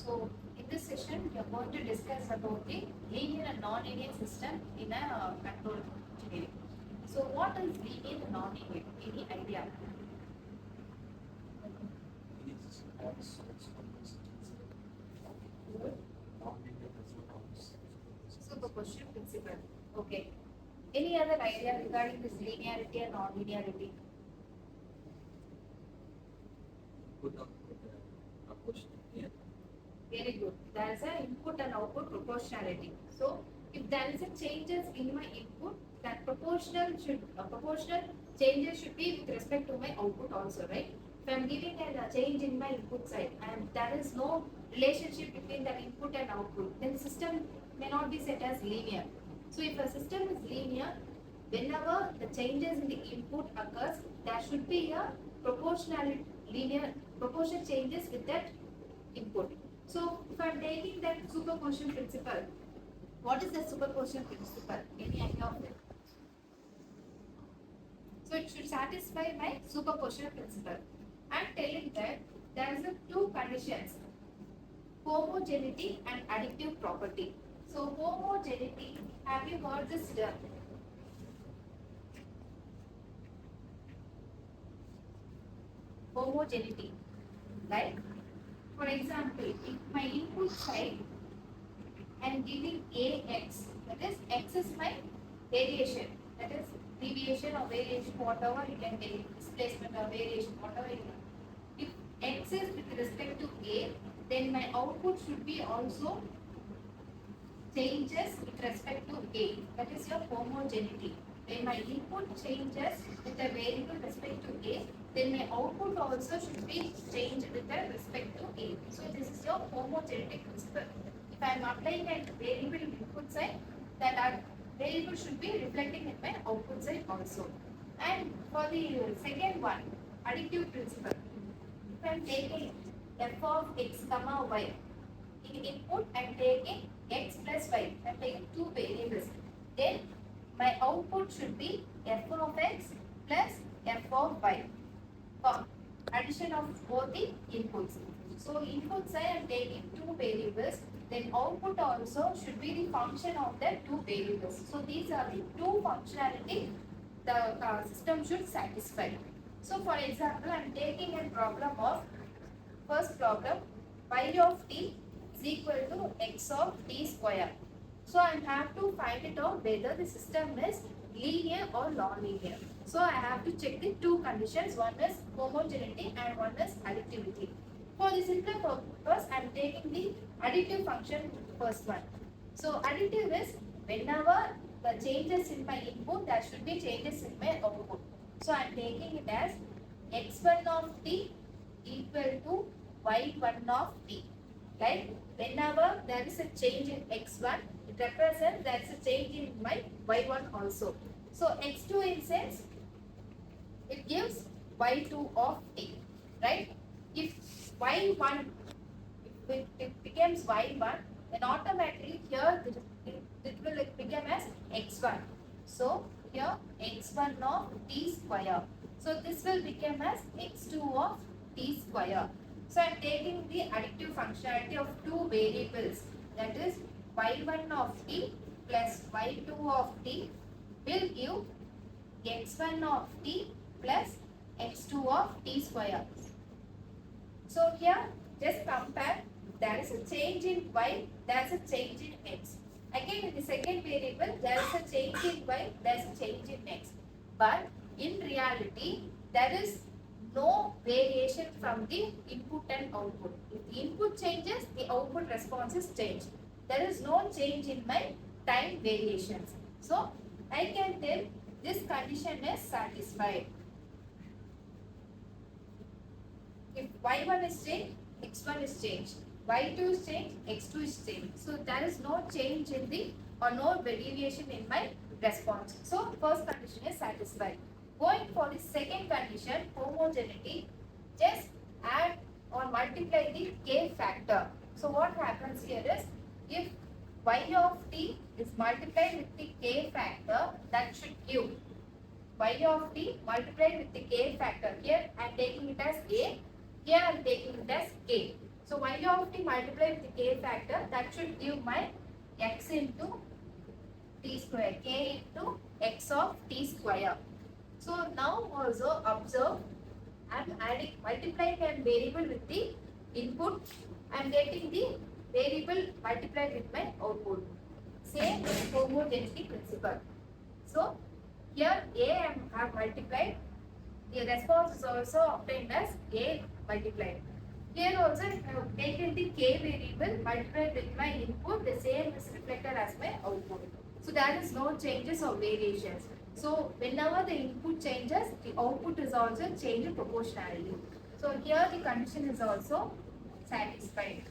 So in this session, we are going to discuss about the linear and non-linear system in a control engineering. So what is linear and non-linear? Any idea? Superposition principle. Okay. Any other idea regarding this linearity and non-linearity? Very good. There is an input and output proportionality. So if there is a changes in my input, that proportional changes should be with respect to my output also, right? If I am giving a change in my input side and there is no relationship between the input and output, then the system may not be set as linear. So if a system is linear, whenever the changes in the input occurs, there should be a proportionality linear proportion changes with that input. So if I am taking that superposition principle, what is the superposition principle? Any idea of it? So it should satisfy my superposition principle. I am telling that there is two conditions, homogeneity and additive property. So homogeneity, have you heard this term? Homogeneity, like for example, if my input side I am giving Ax, that is x is my variation, that is deviation or variation, whatever you can take, displacement or variation, whatever you want. If x is with respect to A, then my output should be also changes with respect to A. That is your homogeneity. When my input changes with a variable respect to A, then my output also should be changed with the respect to A. So this is your homogeneity principle. If I am applying a variable in input side, that variable should be reflecting in my output side also. And for the second one, additive principle. If I am taking f of x comma y, in input I am taking x plus y, I am taking two variables. Then my output should be f of x plus f of y. For addition of both the inputs. So inputs I am taking two variables, then output also should be the function of the two variables. So these are the two functionality the system should satisfy. So for example, I am taking a problem of first problem, y of t is equal to x of t square. So I have to find it out whether the system is linear or non-linear. So I have to check the two conditions. One is homogeneity and one is additivity. For the simpler purpose, I am taking the additive function first one. So additive is whenever the changes in my input, there should be changes in my output. So I am taking it as x1 of t equal to y1 of t. Like whenever there is a change in x1, it represents there is a change in my y1 also. So x2 in sense, it gives y2 of t, right? If y1, if it becomes y1, then automatically here it will become as x1. So here x1 of t square. So this will become as x2 of t square. So I am taking the additive functionality of two variables, that is y1 of t plus y2 of t will give x1 of t plus x2 of t square. So here just compare, there is a change in y, there is a change in x. Again in the second variable there is a change in y, there is a change in x. But in reality there is no variation from the input and output. If the input changes, the output responses change. There is no change in my time variations. So I can tell this condition is satisfied. If y1 is changed, x1 is changed. y2 is changed, x2 is changed. So there is no change in the or no deviation in my response. So first condition is satisfied. Going for the second condition, homogeneity, just add or multiply the k factor. So what happens here is, if y of t is multiplied with the k factor, that should give y of t multiplied with the k factor. Here I am taking it as a, here I am taking it as k. So y of t multiplied with the k factor, that should give my x into t square, k into x of t square. So now also observe, I am adding, multiplying a variable with the input, I am getting the variable multiplied with my output. Same homogeneity principle. So here a I have multiplied, the response is also obtained as a multiplied. Here also I have taken the k variable multiplied with my input, the same is reflected as my output. So there is no changes or variations. So whenever the input changes, the output is also changed proportionally. So here the condition is also satisfied.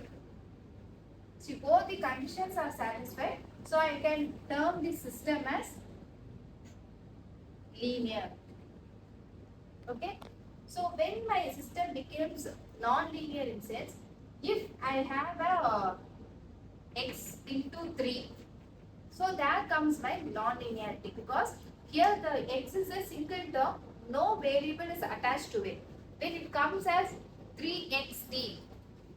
So both the conditions are satisfied. So I can term the system as linear. Okay. So when my system becomes non-linear in sense, if I have a x into 3, so there comes my non-linearity, because here the x is a single term, no variable is attached to it. When it comes as 3xt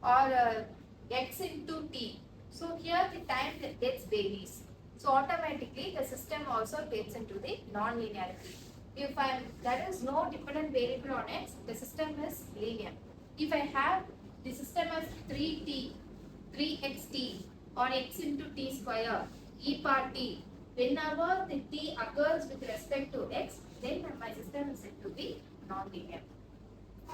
or x into t, so here the time that gets varies. So automatically the system also gets into the non-linearity. If there is no dependent variable on x, the system is linear. If I have the system as 3t, 3xt or x into t square, e power t, whenever the t occurs with respect to x, then my system is said to be non-linear.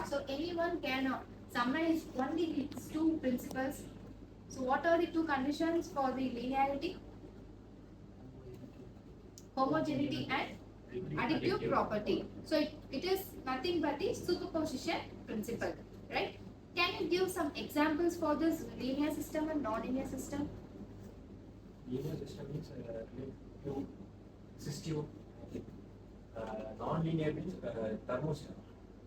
So anyone can summarize only these two principles. So what are the two conditions for the linearity? Homogeneity and additive property. So it is nothing but the superposition principle, right? Can you give some examples for this linear system and non-linear system? Linear system means to system. Non-linear means thermostat.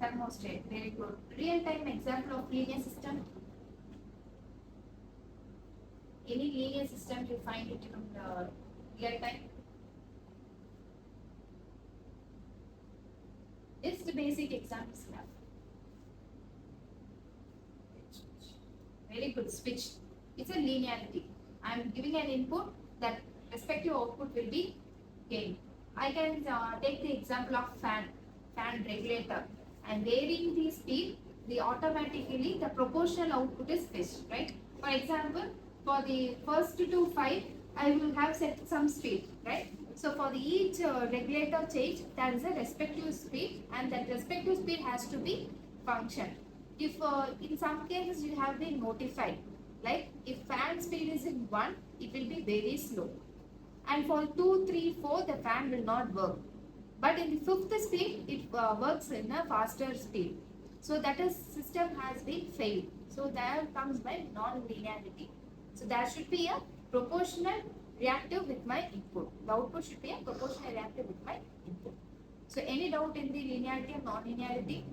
Thermostat, very good. Real-time example of linear system? Any linear system you find it in real time? Just the basic examples now. Very good, switch. It's a linearity. I am giving an input, that respective output will be gained. I can take the example of fan regulator. And varying the speed, automatically the proportional output is fetched, right? For example, for the first to 5, I will have set some speed, right? So for each regulator change, there is a respective speed, and that respective speed has to be functioned. If in some cases you have been notified, like if fan speed is in 1, it will be very slow. And for 2, 3, 4, the fan will not work. But in the 5th speed, it works in a faster speed. So that is, system has been failed. So there comes my non-linearity. So there should be a proportional reactive with my input. The output should be a proportional reactive with my input. So any doubt in the linearity and non-linearity?